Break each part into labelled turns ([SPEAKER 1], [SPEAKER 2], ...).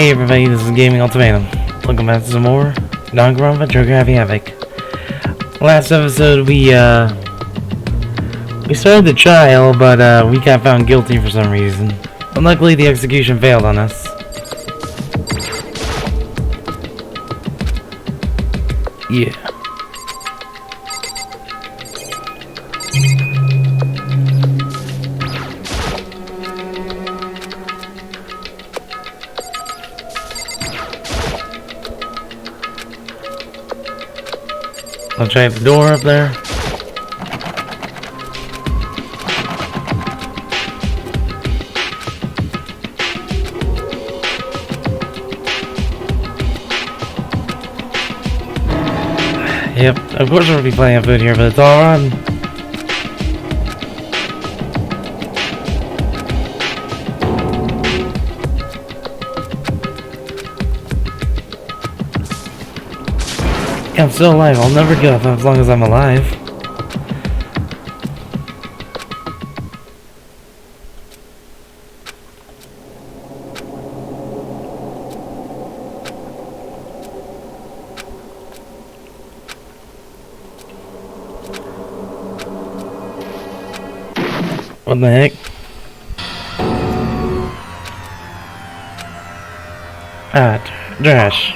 [SPEAKER 1] Hey everybody, this is Gaming Ultimatum. Welcome back to some more Danganronpa Havoc. Last episode we started the trial, but we got found guilty for some reason. But luckily the execution failed on us. Yeah. I'll try the door up there. Yep, of course we'll be playing food here, but it's all on. I'm still alive. I'll never give up as long as I'm alive. What the heck? Ah, trash.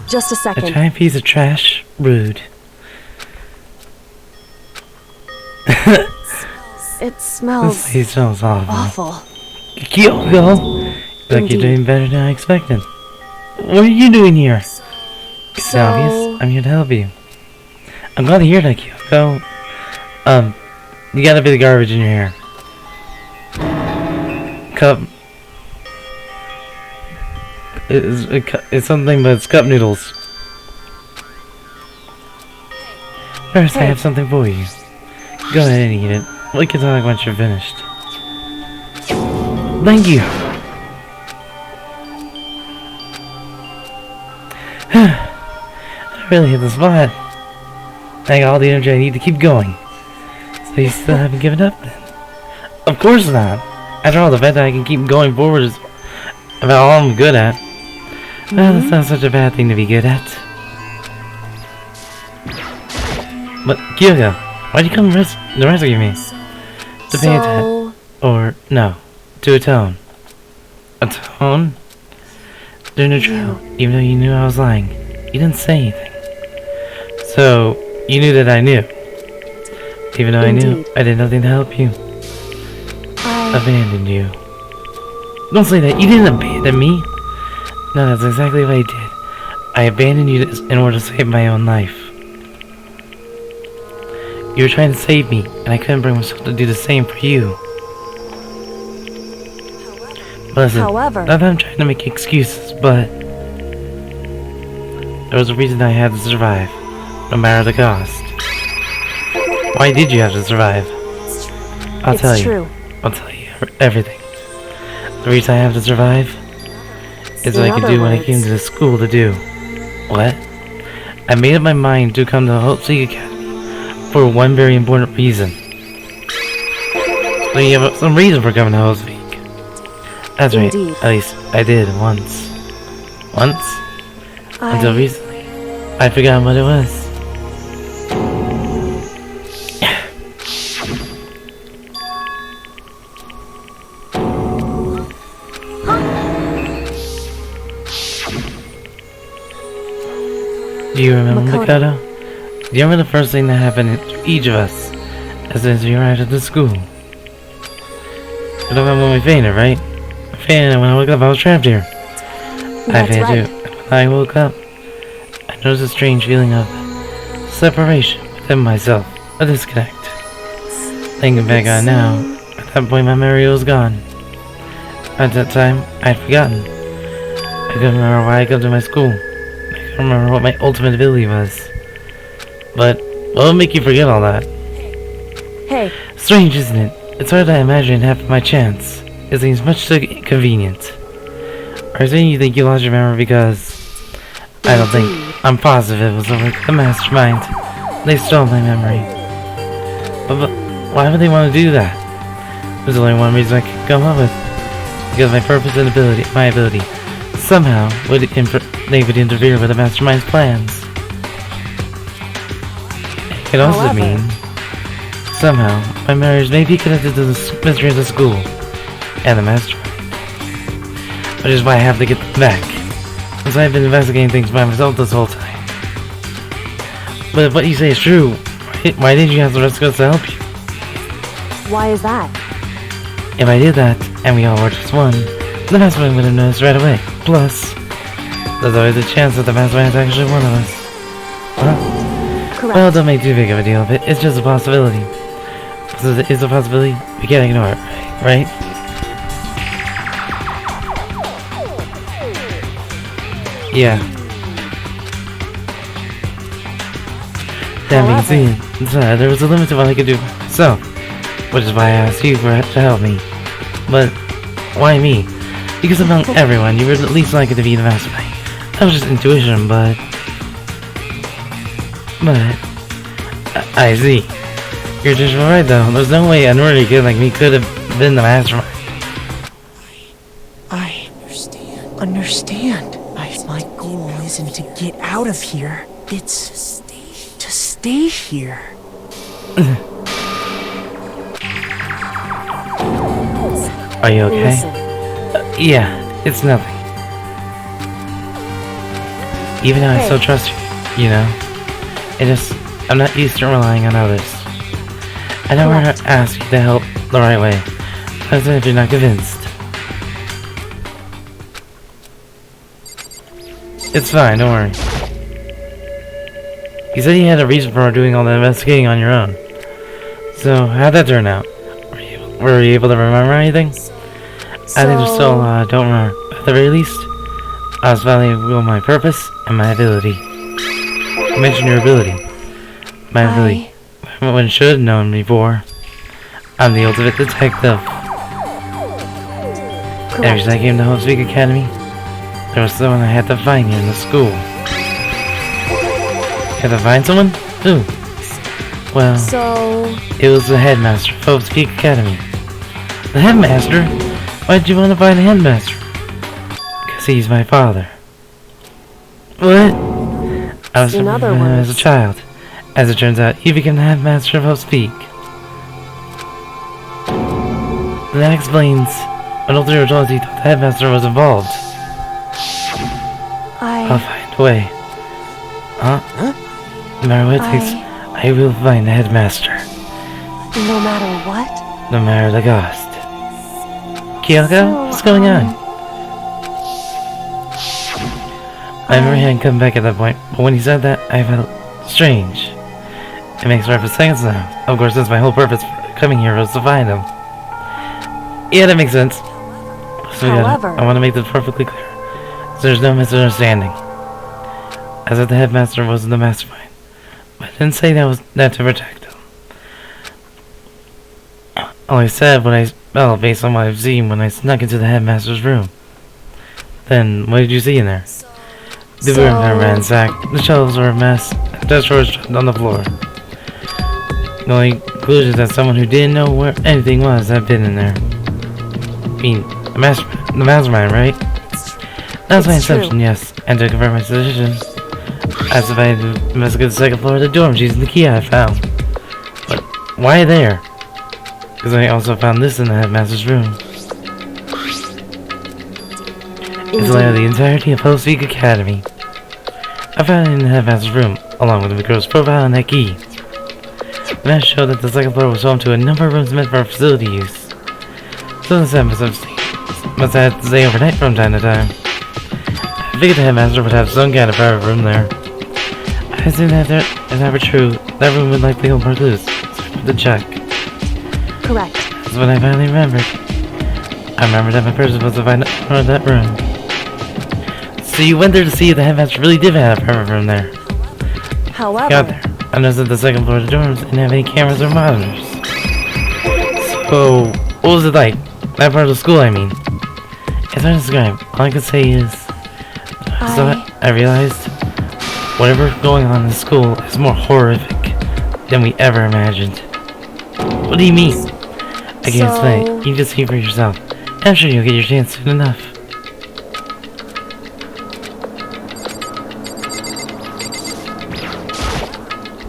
[SPEAKER 2] Just a second.
[SPEAKER 1] A giant piece of trash? Rude.
[SPEAKER 2] It smells.
[SPEAKER 1] This place smells awful. Kyoko! Like you're doing better than I expected. What are you doing here? It's obvious. I'm here to help you. I'm glad to hear that, Kyoko. You gotta be the garbage in your hair. Cup. It's something, but it's cup noodles. First, I have something for you. Go ahead and eat it. We can talk once you're finished. Thank you. I really hit the spot. I got all the energy I need to keep going. So you still haven't given up then? Of course not. After all, the fact that I can keep going forward is about all I'm good at. Well, that's not such a bad thing to be good at. But, Kyoko, why'd you come to rescue me? To pay attention. Or, no, to atone. Atone? During the trial, even though you knew I was lying, you didn't say anything. So, you knew that I knew. Even though I knew, I did nothing to help you. I abandoned you. Don't say that, you didn't abandon me. No, that's exactly what I did. I abandoned you in order to save my own life. You were trying to save me, and I couldn't bring myself to do the same for you. Listen, not that I'm trying to make excuses, but there was a reason I had to survive, no matter the cost. Why did you have to survive? I'll tell you everything. The reason I have to survive is so I could do what I came to the school to do. What? I made up my mind to come to the Hope Academy for one very important reason. So you have some reason for coming to Hope. That's right, at least I did once. Until recently. I'd forgotten what it was. Do you remember Mukuro? Do you remember the first thing that happened to each of us as soon as we arrived at the school? You don't remember when we fainted, right? I fainted, and when I woke up I was trapped here. I fainted too. And when I woke up, I noticed a strange feeling of separation within myself, a disconnect. Thinking back on it now, at that point my memory was gone. At that time, I'd forgotten. I couldn't remember why I come to my school. I don't remember what my ultimate ability was. But what would make you forget all that?
[SPEAKER 2] Hey.
[SPEAKER 1] Strange, isn't it? It's hard to imagine half of my chance. It seems much too convenient. Are you saying you think you lost your memory because... I don't think I'm positive it was the work of the mastermind. They stole my memory. But why would they want to do that? There's only one reason I could come up with. Because my purpose and my ability, somehow they would interfere with the mastermind's plans. It could also mean, somehow, my marriage may be connected to the mystery of the school and the mastermind. Which is why I have to get them back, since I've been investigating things by myself this whole time. But if what you say is true, why didn't you ask the rest of us to help you?
[SPEAKER 2] Why is that?
[SPEAKER 1] If I did that, and we all were just one, the mastermind would have noticed right away. Plus, there's always a chance that the mastermind is actually one of us. Huh?
[SPEAKER 2] Correct.
[SPEAKER 1] Well, don't make too big of a deal of it. It's just a possibility. Since it is a possibility, we can't ignore it, right? Yeah. That being said, there was a limit to what I could do myself, which is why I asked you to help me. But why me? Because among everyone, you were at least likely to be the mastermind. That was just intuition, but I see. You're just right though. There's no way an ordinary kid like me could have been the mastermind.
[SPEAKER 3] I understand. My goal isn't to get out of here. It's to stay here.
[SPEAKER 1] Are you okay? Yeah, it's nothing. Even though I still trust you, you know? I'm not used to relying on others. I don't want to ask you to help the right way. As if you're not convinced. It's fine, don't worry. You said you had a reason for doing all the investigating on your own. So, how'd that turn out? Were you able to remember anything? I think there's still don't remember. At the very least, I was valuing my purpose and my ability. You mentioned your ability. My ability. One should have known before. I'm the ultimate detective. Ever since I came to Havoc Academy, there was someone I had to find here in the school. You had to find someone? Who? Well, it was the headmaster of Havoc Academy. The headmaster? Why did you want to find the headmaster? Because he's my father. What? I was with him as a child. As it turns out, he became the headmaster of Havoc. That explains an ulterior told he thought the headmaster was involved. I'll find a way. Huh? No matter what it takes, I will find the headmaster.
[SPEAKER 2] No matter what?
[SPEAKER 1] No matter the cost. Kyoko, what's going on? I remember he hadn't come back at that point, but when he said that, I felt strange. It makes right for seconds now. Of course, that's my whole purpose for coming here was to find him. Yeah, that makes sense. So I want to make this perfectly clear, so there's no misunderstanding. As if the headmaster wasn't the mastermind, but I didn't say that was to protect him. All I said based on what I've seen when I snuck into the headmaster's room. Then, what did you see in there? The room got ransacked, the shelves were a mess, the desk drawers dropped on the floor. The only conclusion is that someone who didn't know where anything was had been in there. I mean, the mastermind, right? That's my assumption, yes. And to confirm my decision, as if I had to investigate the second floor of the dorm using the key I found. But why there? Because I also found this in the headmaster's room. It's layout the entirety of Havoc Academy. I found it in the headmaster's room, along with Mukuro's profile and that key. The map showed that the second floor was home to a number of rooms meant for facility use. So the set must have had to stay overnight from time to time. I figured the headmaster would have some kind of private room there. I assumed that if that were true, that room would likely hold more clues. So I put the check.
[SPEAKER 2] Correct.
[SPEAKER 1] That's when I finally remembered. I remembered that my purpose was to find out of that room. So you went there to see if the headmaster really did have a private room there.
[SPEAKER 2] However,
[SPEAKER 1] Got there. I noticed that the second floor of the dorms didn't have any cameras or monitors. So, what was it like? That part of the school, I mean. It's hard to describe. All I can say is... I realized Whatever's going on in school is more horrific than we ever imagined. What do you mean? I can't explain. You just see for yourself. I'm sure you'll get your chance soon enough.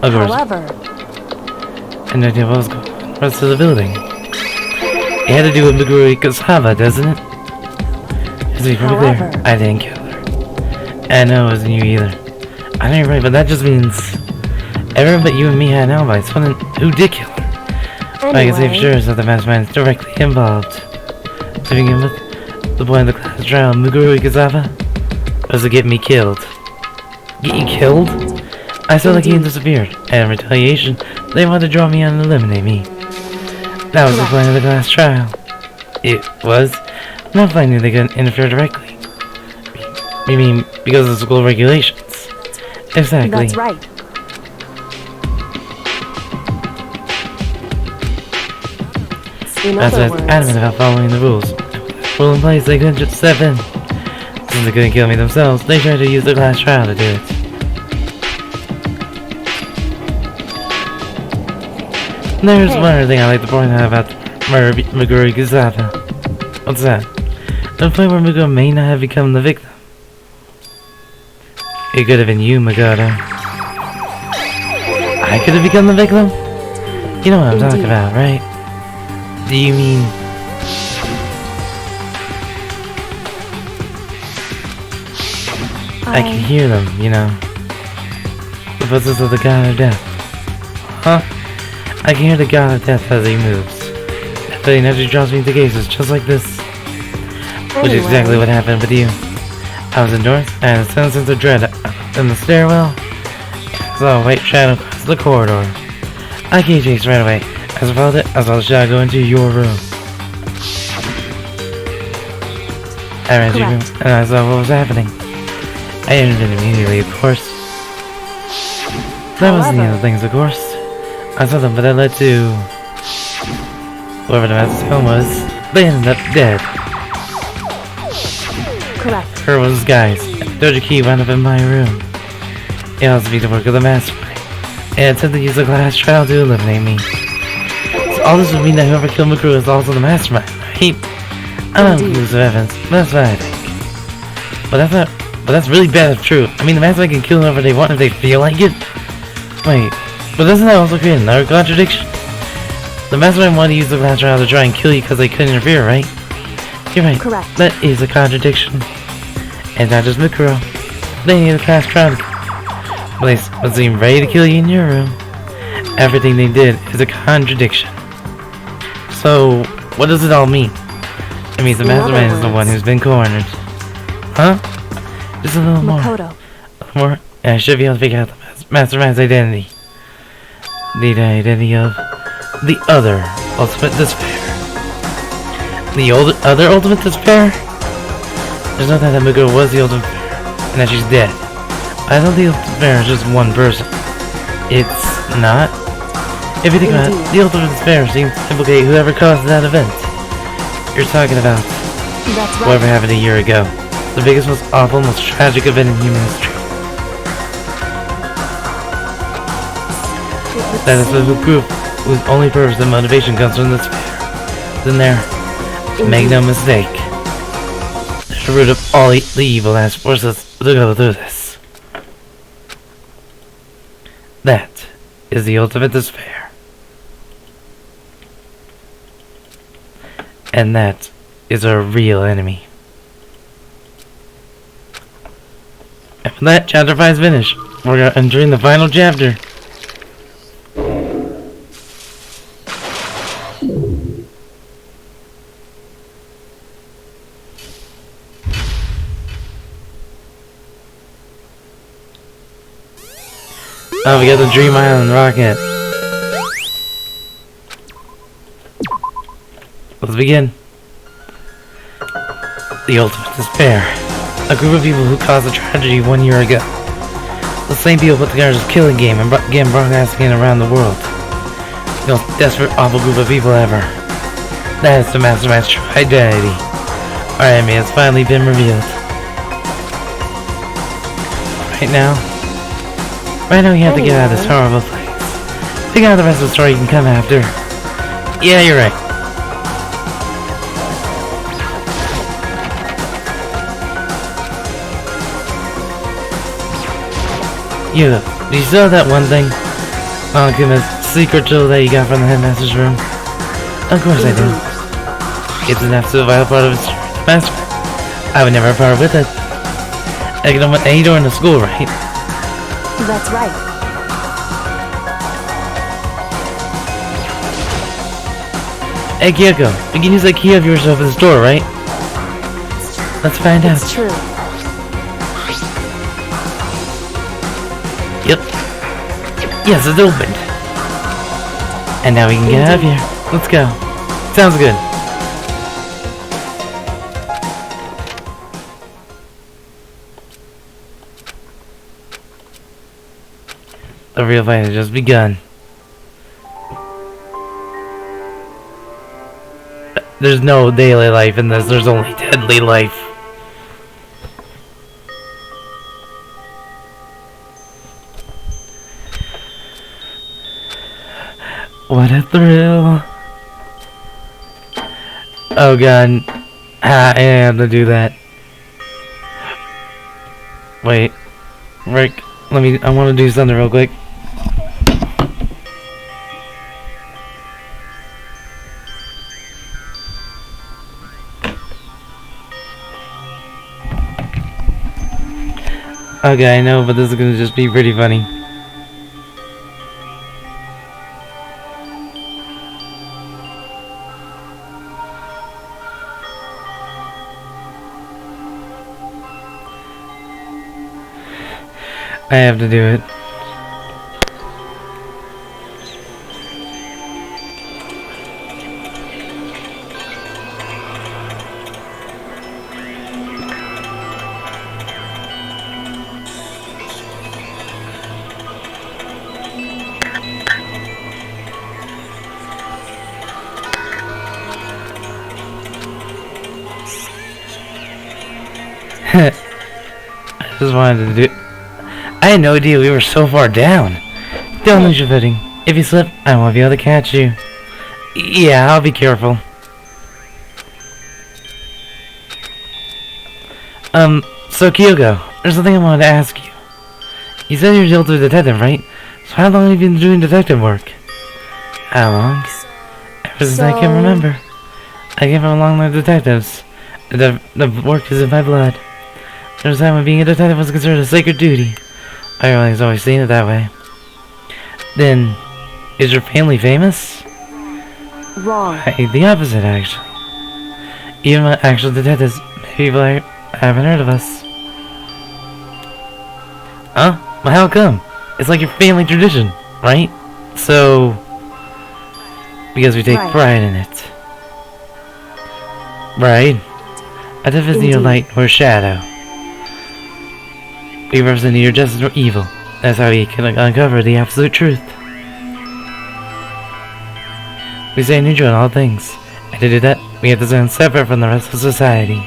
[SPEAKER 1] Of course.
[SPEAKER 2] However,
[SPEAKER 1] And I idea what was going on in the rest of the building. It had to do with Mukuro Ikusaba, doesn't it? To be pretty clear, I didn't kill her. And no, it wasn't you either. I know you're right, but that just means everyone but you and me had an alibi. So then, who did kill her?
[SPEAKER 2] anyway,
[SPEAKER 1] I can say for sure is that the mastermind is directly involved. To begin with, the boy in the class trial, Mukuro Ikusaba, was to get me killed. Get you killed? I saw the game disappeared, and in retaliation, they wanted to draw me out and eliminate me. That was the plan of the class trial. It was. Not I knew they couldn't interfere directly. You mean because of school regulations? Exactly.
[SPEAKER 2] that's right. In
[SPEAKER 1] That's
[SPEAKER 2] other
[SPEAKER 1] why I was
[SPEAKER 2] words,
[SPEAKER 1] adamant about following the rules. Rule in place, they couldn't just step in. Since they couldn't kill me themselves, they tried to use the class trial to do it. There's one other thing I'd like to point out about Mukuro Ikusaba. What's that? The point where Mukuro may not have become the victim. It could have been you, Mukuro. I could have become the victim? You know what I'm talking about, right? Do you mean... I can hear them, you know. The voices of the god of death. Huh? I can hear the god of death as he moves. But he naturally draws me into cases just like this. Which is exactly what happened with you. I was indoors, and a sense of dread in the stairwell. I saw a white shadow cross the corridor. I gave chase right away. As I followed it, I saw the shadow go into your room. I ran to your room, and I saw what was happening. I intervened immediately, of course. That wasn't the other things, of course. I saw them, but that led to... whoever the master's home was, they ended up dead.
[SPEAKER 2] correct.
[SPEAKER 1] Her was guys. Doja Key wound up in my room. It has to be the work of the mastermind. And attempted to use the class trial to eliminate me. So all this would mean that whoever killed Mukuro is also the mastermind, right? I don't have conclusive evidence, but that's what I think. But that's really bad if true. I mean, the mastermind can kill whoever they want if they feel like it. Wait, but doesn't that also create another contradiction? The mastermind wanted to use the class trial to try and kill you because they couldn't interfere, right? You're right.
[SPEAKER 2] Correct.
[SPEAKER 1] That is a contradiction. And not just Mukuro. They need a class trial to but they seem ready to kill you in your room. Everything they did is a contradiction. So, what does it all mean? It means the mastermind is the one who's been cornered. Huh? Just a little more.
[SPEAKER 2] Makoto.
[SPEAKER 1] More? And I should be able to figure out the mastermind's identity. The identity of the other ultimate despair. The other ultimate despair? There's no doubt that Mukuro was the ultimate despair, and that she's dead. I don't think the ultimate despair is just one person. It's not. If you think about it, the ultimate despair seems to implicate whoever caused that event. You're talking about
[SPEAKER 2] That's right.
[SPEAKER 1] whatever happened a year ago. The biggest, most awful, most tragic event in human history. That is the group whose only purpose and motivation comes from despair. Then there, make no mistake, there's the root of all the evil that has forced us to go through this. That is the ultimate despair. And that is our real enemy. And with that, chapter 5 is finished. We're entering the final chapter. Oh, we got the Dream Island rocket. Let's begin. The ultimate despair. A group of people who caused a tragedy 1 year ago. The same people put together this killing game and began broadcasting it around the world. The most desperate, awful group of people ever. That is the mastermind's true identity. Our enemy has finally been revealed. Right now, Right now we have to get out of this horrible place. Figure out the rest of the story, you can come after. Yeah, you're right. You, do you still have that one thing? Kuma's secret tool that you got from the headmaster's room? Of course I do. It's an absolute vital part of his master. I would never part with it. I can open any door in the school, right?
[SPEAKER 2] That's right.
[SPEAKER 1] Hey Kyoko, you can use that key of yours to open this door, right? Let's find out.
[SPEAKER 2] It's true.
[SPEAKER 1] Yep. Yes, it's opened. And now we can get out of here. Let's go. Sounds good. The real fight has just begun. There's no daily life in this, there's only deadly life. What a thrill. Oh god. I have to do that. Wait. Rick, I want to do something real quick. Okay, I know, but this is gonna just be pretty funny. I have to do it. I just wanted to do it. I had no idea we were so far down. Don't lose your footing. If you slip, I won't be able to catch you. Yeah, I'll be careful. So Kyoko, there's something I wanted to ask you. You said you're still a detective, right? So how long have you been doing detective work? How long? Ever since I can remember. I came from a long line of detectives. The work is in my blood. There was a time when being a detective was considered a sacred duty. My family's always seen it that way. Then, is your family famous?
[SPEAKER 2] Wrong.
[SPEAKER 1] The opposite, actually. Even my actual detectives, people haven't heard of us. Huh? Well, how come? It's like your family tradition, right? So, because we take pride in it. Right? A detective is neither light or shadow. We represent neither justice nor evil. That's how we can uncover the absolute truth. We stay neutral in all things, and to do that, we have to stand separate from the rest of society.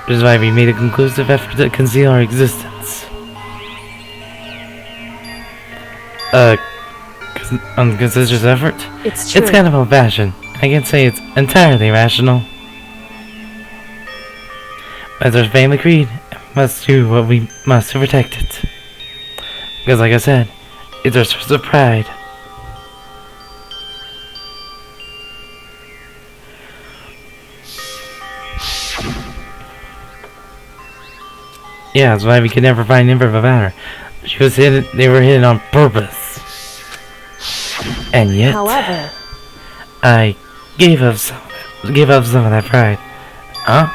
[SPEAKER 1] Which is why we made a conclusive effort to conceal our existence. Considerous effort?
[SPEAKER 2] It's true.
[SPEAKER 1] It's kind of old-fashioned. I can't say it's entirely rational. As our family creed, we must do what we must to protect it. Because like I said, it's our source of pride. Yeah, that's why we could never find info about her. She was hidden, they were hidden on purpose. And yet,
[SPEAKER 2] however,
[SPEAKER 1] I gave up some of that pride. Huh?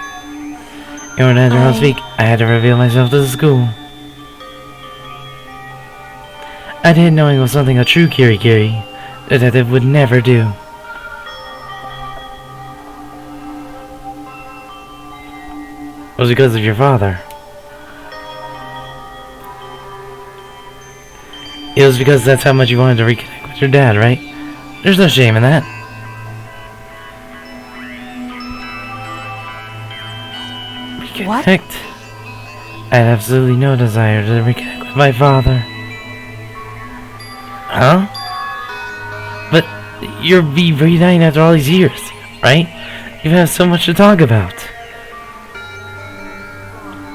[SPEAKER 1] In order to enter speak, I had to reveal myself to the school. I didn't know it was something a true Kirikiri detective would never do. It was because of your father. It was because that's how much you wanted to reconnect with your dad, right? There's no shame in that. Reconnect? I had absolutely no desire to reconnect with my father. Huh? But you're reuniting after all these years, right? You have so much to talk about.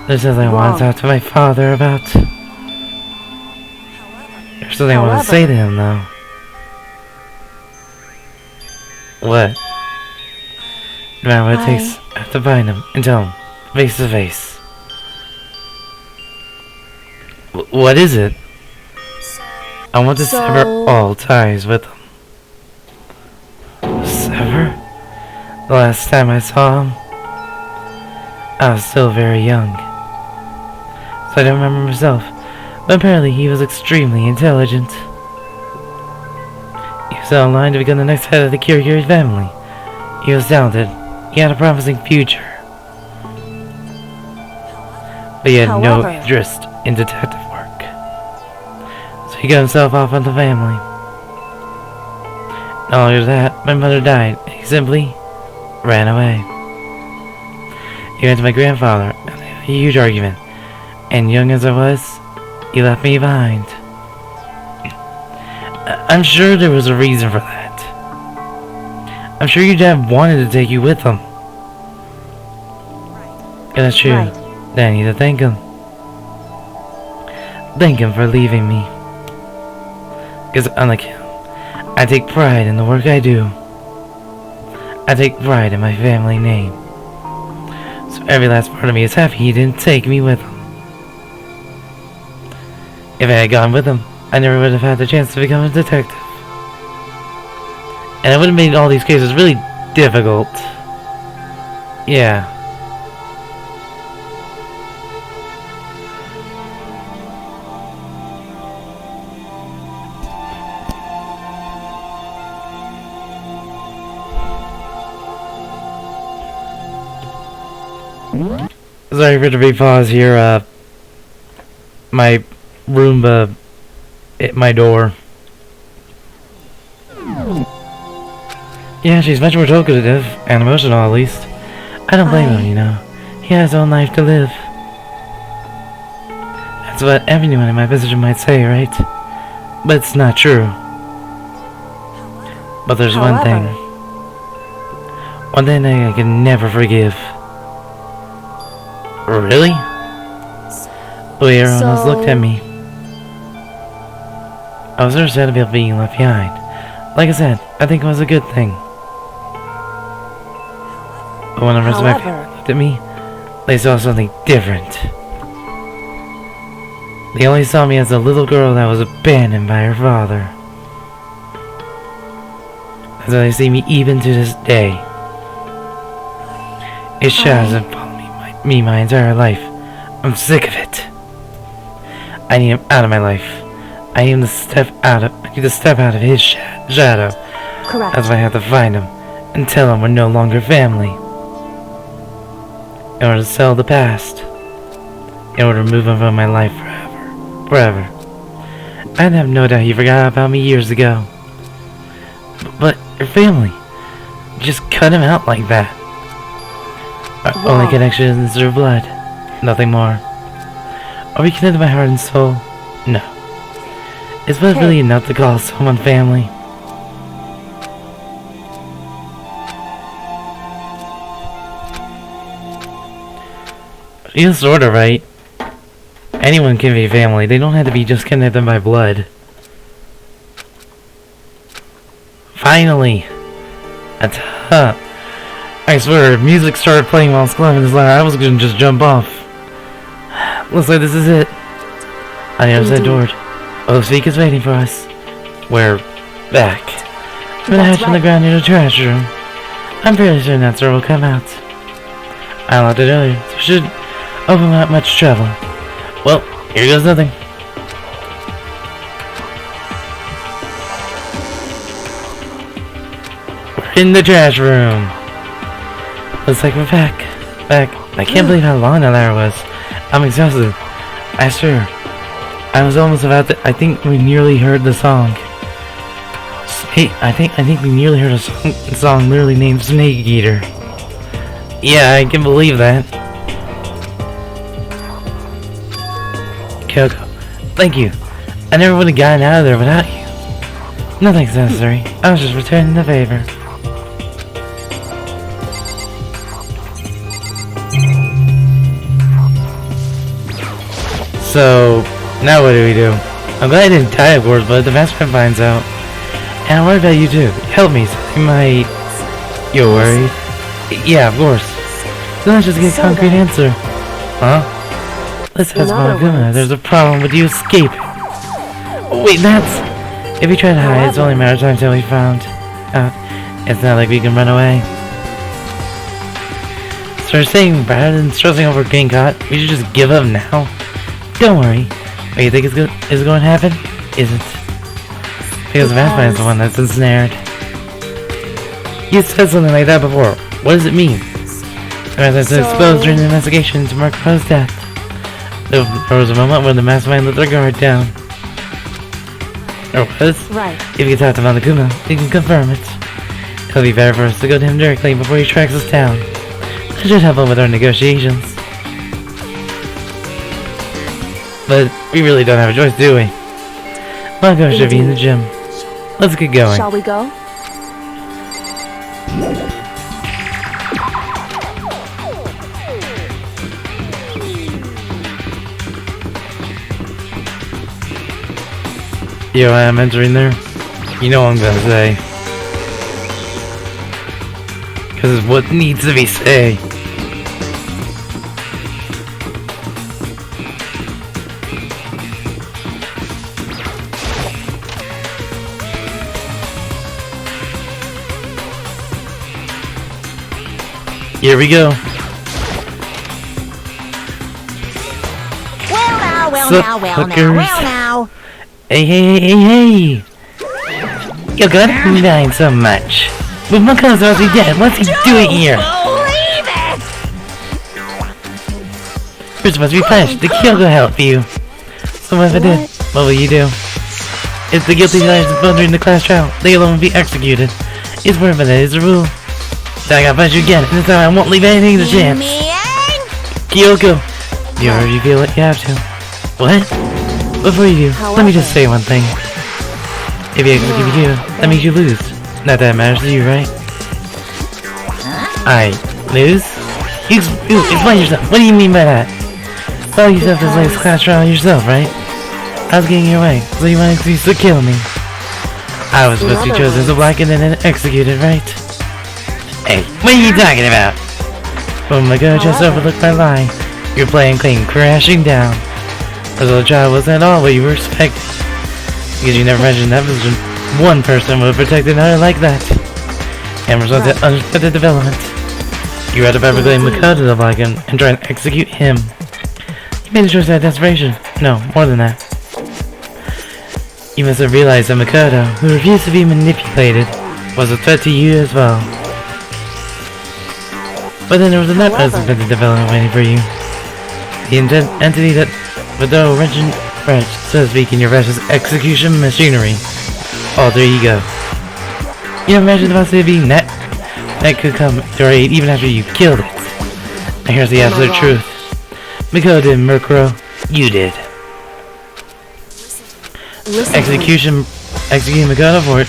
[SPEAKER 1] There's something I want to talk to my father about. There's something I want to say to him, though. What? No matter what it takes, I have to find him and tell him, face to face. What is it? I want to sever all ties with him. Sever? The last time I saw him, I was still very young, so I don't remember myself, but apparently he was extremely intelligent. He was on line to become the next head of the Kirigiri family. He was talented, he had a promising future, but he had no interest in detective work, so he got himself off on the family. Not only that, my mother died, and he simply ran away. He went to my grandfather, and they had a huge argument, and young as I was, he left me behind. I'm sure there was a reason for that. I'm sure your dad wanted to take you with him. And that's true.
[SPEAKER 2] Right.
[SPEAKER 1] Then I need to thank him. Thank him for leaving me. Because unlike him, I take pride in the work I do. I take pride in my family name. So every last part of me is happy he didn't take me with him. If I had gone with him, I never would have had the chance to become a detective. And it would have made all these cases really difficult. Yeah. Sorry for the brief pause here, my Roomba hit my door. Yeah, she's much more talkative, and emotional at least. I don't blame him, you know. He has his own life to live. That's what everyone in my position might say, right? But it's not true. But there's one thing. One thing that I can never forgive. Really? The way everyone else looked at me. I was very sad about being left behind. Like I said, I think it was a good thing. But when the rest of my family looked at me, they saw something different. They only saw me as a little girl that was abandoned by her father. That's how they see me even to this day. His shadows have followed me my entire life. I'm sick of it. I need him out of my life. I need to step out of his shadow.
[SPEAKER 2] Correct.
[SPEAKER 1] That's why I have to find him and tell him we're no longer family. In order to sell the past. In order to move him from my life forever. I'd have no doubt he forgot about me years ago. But your family just cut him out like that. Our only connection is through blood. Nothing more. Are we connected by heart and soul? No. Is blood really enough to call someone family? You're sorta right. Anyone can be family. They don't have to be just connected by blood. Finally! I swear, if music started playing while I was climbing this ladder, I was gonna just jump off. Looks like this is it. On the other side door. Speak is waiting for us. We're back. I'm gonna hatch on the ground near the trash room. I'm pretty certain that's where we'll come out. I unlocked it earlier, so it should open without much trouble. Well, here goes nothing. We're in the trash room. Looks like we're back. I can't believe how long that hour was. I'm exhausted. I swear. I was almost about to. I think we nearly heard the song. Hey, I think we nearly heard a song literally named Snake Eater. Yeah, I can believe that. Kyoko. Thank you. I never would have gotten out of there without you. Nothing's necessary. I was just returning the favor. So, now what do? I'm glad I didn't die, of course, but the mastermind finds out. And I'm worried about you too. Help me, so you might... You're worried? Yeah, of course. So let's just get a concrete answer. Huh? Let's ask Malaguna. There's a problem with you escaping. Oh, wait, that's... If we try to hide, it's only a matter of time until we found out. It's not like we can run away. So you're saying rather than stressing over getting caught, we should just give up now? Don't worry. What you think is going to happen? Isn't. Because the mastermind is the one that's ensnared. You said something like that before. What does it mean? The mastermind was exposed during the investigation into Mukuro's death. There was a moment when the mastermind let their guard down. Or was?
[SPEAKER 2] Right.
[SPEAKER 1] If you can talk to Malaguna, you can confirm it. It'll be better for us to go to him directly before he tracks us down. That should help him with our negotiations. But we really don't have a choice, do we? Malaguna should be in the gym. Let's get going.
[SPEAKER 2] Shall we go?
[SPEAKER 1] Yo, I'm entering there. You know what I'm gonna say. Cause it's what needs to be said. Here we go.
[SPEAKER 4] Well now.
[SPEAKER 1] Hey. You're gonna mind so much. With Mukuro's already dead, what's he doing here?
[SPEAKER 4] Believe it!
[SPEAKER 1] We're supposed to be punished. The kill will help you. So what if I did? What will you do? If the guilty lies exposed during the class trial, they alone will be executed. It's worth it, that is the rule. Then I gotta punish you again, and this time I won't leave anything to chance. Kyoko, you already feel it, you have to. What? Before you do, let me just say one thing. If you execute you, that means you lose. Not that it matters to you, right? I lose? You explain yourself. What do you mean by that? Well, you set this latest class trial yourself, right? I was getting your way, so you wanted to kill me. I was supposed to be chosen as a black and then executed, right? Hey, what are you talking about? Oh my god, just overlooked my lie. Your plan came crashing down. As though the child wasn't at all what you were expecting. Because you never imagined that one person would have protected another like that. And resulted in unexpected development. You had to fabricate Mukuro to the black and try and execute him. You made a choice out of desperation. No, more than that. You must have realized that Mukuro, who refused to be manipulated, was a threat to you as well. But then there was another unexpected development waiting for you. The entity that would throw a wrench, so to speak, in your precious execution machinery. Oh, there you go. You never imagined the possibility of being that could come to your aid even after you killed it. Now here's the absolute truth. Mukuro did, Mukuro. You did. Executing Mukuro for it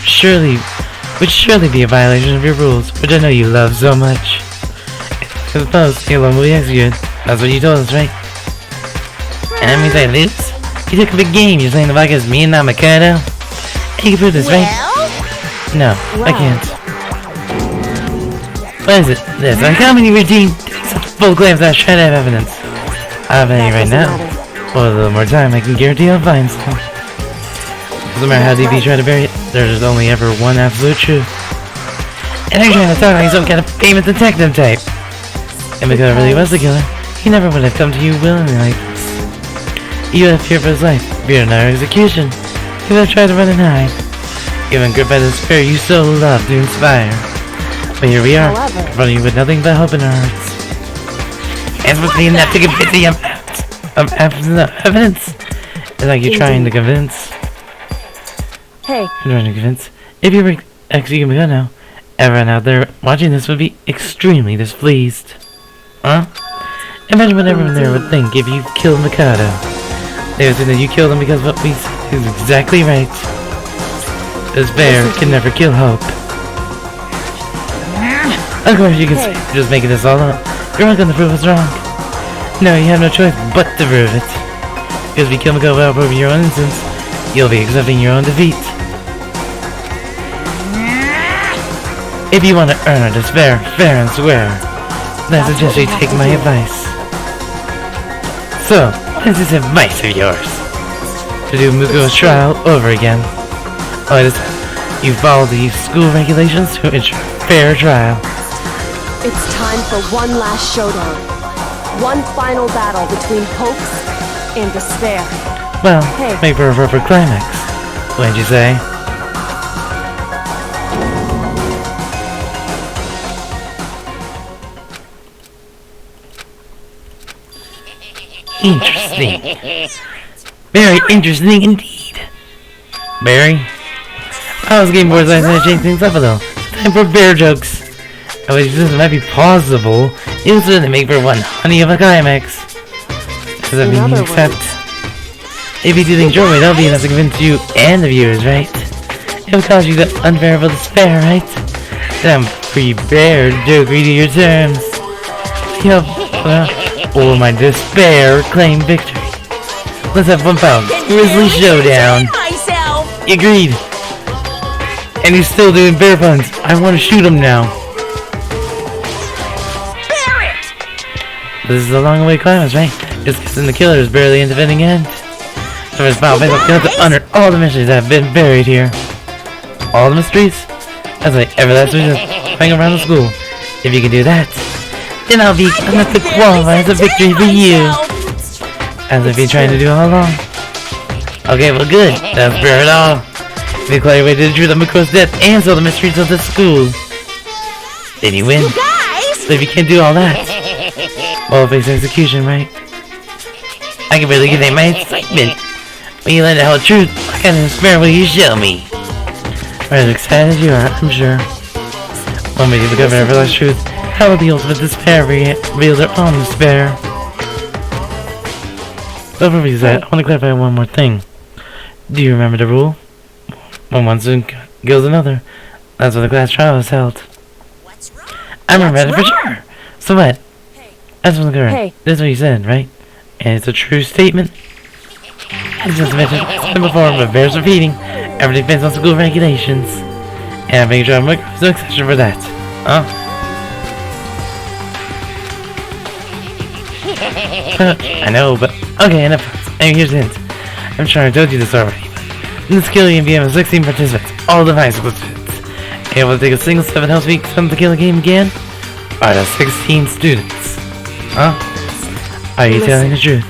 [SPEAKER 1] would surely be a violation of your rules, which I know you love so much. I suppose he alone will be executed. That's what you told us, right? And that means I lose? You took a big game. You're saying the black is me and not Mukuro? You can prove this, right? No, I can't. What is it? This. A comedy routine. Such full claims that I try to have evidence. I have any right now. Well, a little more time, I can guarantee I'll find some. Doesn't matter how deep you try to bury it, there's only ever one absolute truth. And I'm trying to talk like some kind of famous detective type. And Mukuro really was the killer, he never would have come to you willingly like this. He would have feared for his life, feared another execution. He would have tried to run and hide. Even gripped by the spirit you so love to inspire. But here we are, running with nothing but hope in our hearts. And it's supposed to be enough to convince the absence of evidence. It's like you're trying to convince.
[SPEAKER 2] Hey.
[SPEAKER 1] You're trying to convince. If you were executing Mukuro now, everyone out there watching this would be extremely displeased. Huh? Imagine what everyone there would think if you killed Mukuro. They assume that you killed him because what we said is exactly right. Despair can never kill hope. Of course you can say you're just making this all up. You're not gonna prove us wrong. No, you have no choice but to prove it. Because if you kill Mukuro without proving your own innocence, you'll be accepting your own defeat. If you want to earn our despair, fair and square, then I suggest you take my advice. So, what is this advice of yours? To do Mukuro's trial over again. Oh, it is. You follow the school regulations to ensure fair trial.
[SPEAKER 2] It's time for one last showdown. One final battle between hopes and despair.
[SPEAKER 1] Well, make for a proper climax, wouldn't you say? Interesting. Very interesting indeed. Barry? I was getting bored, so I had to change things up a little. Time for bear jokes. I wish this might be possible. It would certainly make for one honey of a climax. Does that mean you accept? If you do things your way, that'll be enough to convince you and the viewers, right? It would cause you the unbearable despair, right? Then I'm prepared to agree to your terms. Yup, or my despair claim victory. Let's have fun pound. Grizzly showdown. Agreed. And he's still doing bear puns. I want to shoot him now. This is a long way climax, right? Just guessing the killer is barely in the defending end. So his final face, you have to unearth all the mysteries that have been buried here. All the mysteries? That's like everlasting hang around the school. If you can do that, then I'll be enough to qualify as a victory for you. As I've been trying to do all along. Okay, well good. That's fair at all. You declare your way to the truth of Mukuro's death and solve the mysteries of the school. Then you win. So if you can't do all that, well, face execution, right? I can barely contain my excitement. When you learn the whole truth, what kind of despair will you show me? As excited as you are, I'm sure. When we discover everlasting truth, how will the ultimate despair reveal their own despair? Before we that, I want to clarify one more thing. Do you remember the rule? When one student kills another, that's when the class trial is held. I remember that for sure. So what? That's what the girl. That's what you said, right? And it's a true statement. As just mentioned before, but bears repeating. Everything depends on school regulations. And I'm making sure I'm no exception for that. Huh? I know, but okay, enough. And here's the hint. I'm sure I told you this already. In this killing game of 16 participants, all the high school students. Able to take a single step and help me come to kill the game again? Are the 16 students? Huh? Are you telling the truth?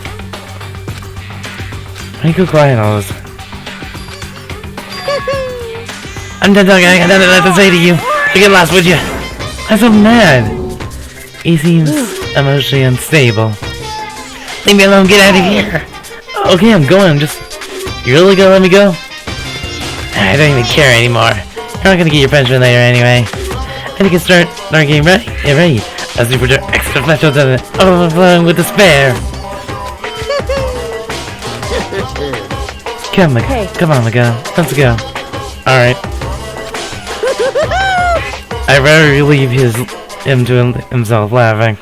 [SPEAKER 1] Why you go quiet all this? I'm done talking, I got nothing left to say to you. You get lost, would you? I'm so mad. He seems emotionally unstable. Leave me alone, get out of here. Okay, I'm going, you really gonna let me go? I don't even care anymore. You're not gonna get your punishment later anyway. And you can start our game right? Yeah, right. As we project extra special talent, overflowing with despair. Come on, Miguel. Let's go. Alright. I'd rather relieve him to himself laughing.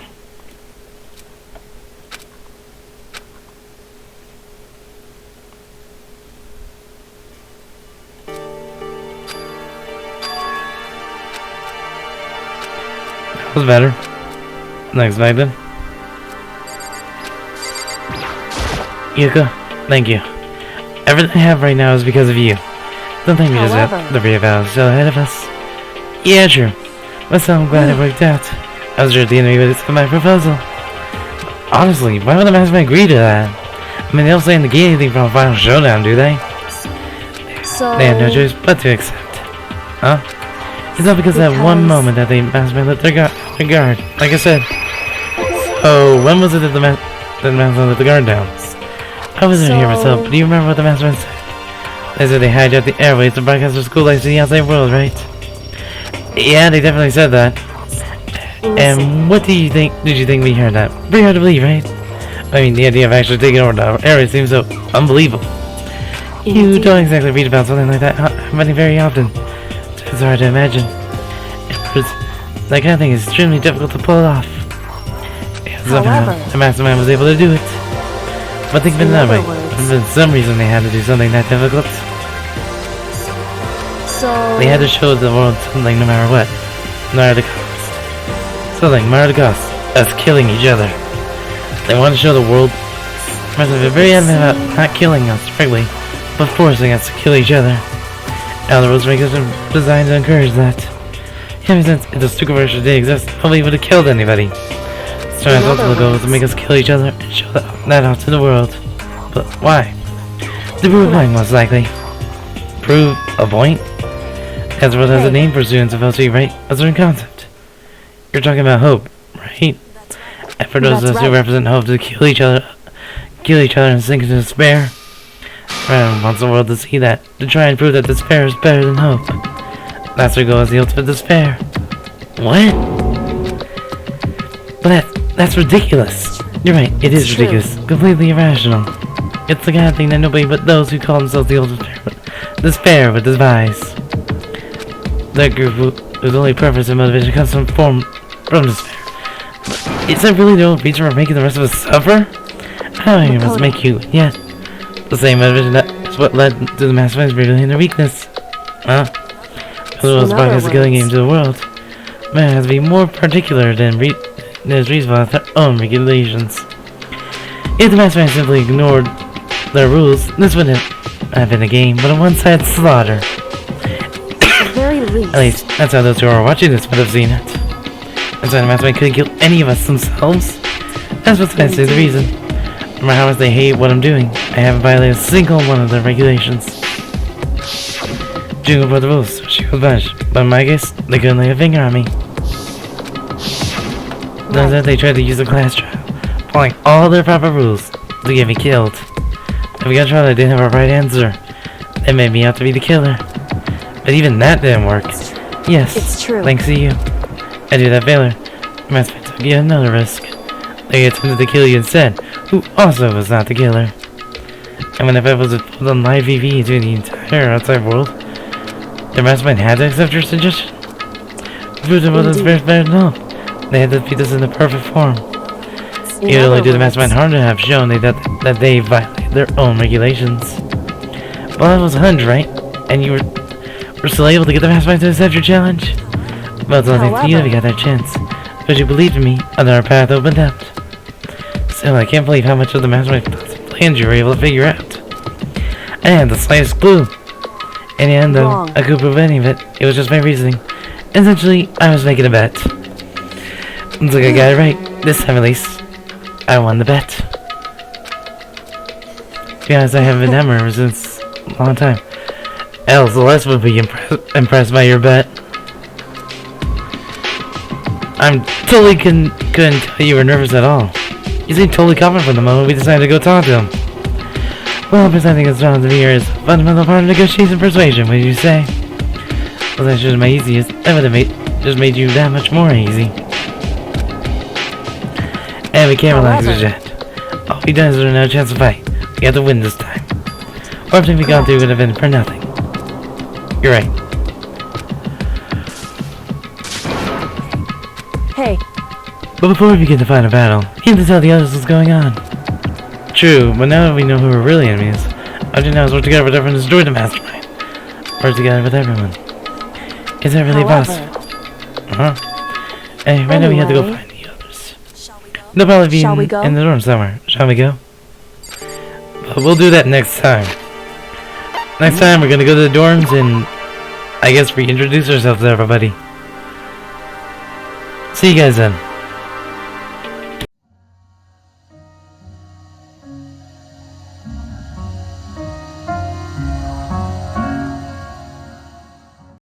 [SPEAKER 1] That was better than expected. Yuka, thank you. Everything I have right now is because of you. Don't think we just have the brave vows still ahead of us. Yeah, true. But still, I'm glad it worked out. I was sure at the end of you would accept my proposal. Honestly, why would the master agree to that? I mean, they don't say in the game anything from a final showdown, do they?
[SPEAKER 2] So...
[SPEAKER 1] They had no choice but to accept. Huh? It's not because of that one moment that the master let their guard. Like I said. So, when was it that the master let the guard down? I wasn't here myself, but do you remember what the master said? They said they hijacked the airways to broadcast their school life to the outside world, right? Yeah, they definitely said that. And what did you think we heard that? Pretty hard to believe, right? I mean, the idea of actually taking over the area seems so unbelievable. You don't exactly read about something like that happening very often. It's hard to imagine. That kind of thing is extremely difficult to pull off. Somehow, the mastermind was able to do it. But think of it that way. For some reason they had to do something that difficult.
[SPEAKER 2] So...
[SPEAKER 1] They had to show the world something no matter what. No matter the cost. Something, no matter the cost. Us killing each other. They wanted to show the world must have been very adamant about not killing us directly, but forcing us to kill each other. Now the rules makers are designed to encourage that. Ever since the superversion did exist, nobody would have killed anybody. So my ultimate goal was to make us kill each other and show that out to the world. But why? To prove a point, most likely. Prove a point? As the world has a name for students of LC, right? A certain concept. You're talking about hope, right? And for those of us who represent hope to kill each other and sink into despair. Everyone wants the world to see that, to try and prove that despair is better than hope. That's their goal, is the ultimate despair. What? But that's ridiculous. You're right, it is ridiculous. Completely irrational. It's the kind of thing that nobody but those who call themselves the ultimate despair would despise. That group whose only purpose and motivation comes from despair. Is that really the only reason for making the rest of us suffer? How you must make you, yeah. The same motivation that is what led to the masterminds revealing their weakness. Huh? The world's broadcast killing game to the world. Man has to be more particular than is reasonable at their own regulations. If the masterminds simply ignored their rules, this wouldn't have been a game, but a one-sided slaughter. At least, that's how those who are watching this would have seen it. That's why the mastermind couldn't kill any of us themselves. That's what's the reason. No matter how much they hate what I'm doing, I haven't violated a single one of their regulations. Jungle broke the rules, so she was punished. But in my case, they couldn't lay a finger on me. Instead, they tried to use a class trial, following all their proper rules to get me killed. If we got trial, I didn't have a right answer. They made me out to be the killer. But even that didn't work. Yes,
[SPEAKER 2] it's true.
[SPEAKER 1] Thanks to you. I did that failure. The mastermind took yet another risk. They attempted to kill you instead, who also was not the killer. And when the fight was put on live TV to the entire outside world, the mastermind had to accept your suggestion. Proved it was better than all. They had to defeat us in the perfect form. It only did the mastermind harm to have shown that they violated their own regulations. Well, that was a hunch, right? And you were still able to get the mastermind to accept your challenge? Well, it's only for you that we got that chance. Because you believed in me, another path opened up. Still, I can't believe how much of the mastermind plans you were able to figure out. I had the slightest clue. In the end, though, I couldn't prove any of it. It was just my reasoning. Essentially, I was making a bet. Looks like I got it right. This time, at least, I won the bet. To be honest, I haven't been hammered since a long time. Else, Celeste would be impressed by your bet. I'm totally couldn't tell you were nervous at all. You seemed totally confident from the moment we decided to go talk to him. Well, presenting as strong as me is a fundamental part of negotiation persuasion, would you say? Well, that should have made easiest. That would have just made you that much more easy. And we can't relax just yet. All we done is there's no chance to fight. We have to win this time. Or everything we gone through would have been for nothing. You're right.
[SPEAKER 2] Hey.
[SPEAKER 1] But before we begin the final battle, you have to tell the others what's going on. True, but now that we know who our really enemies, all you now is work together with everyone to destroy the mastermind. Work together with everyone. Is that really possible? Hey, right now we have to go find the others. They'll probably be in the dorm somewhere. Shall we go? But we'll do that next time. Next time we're gonna go to the dorms and I guess reintroduce ourselves to everybody. See you guys then.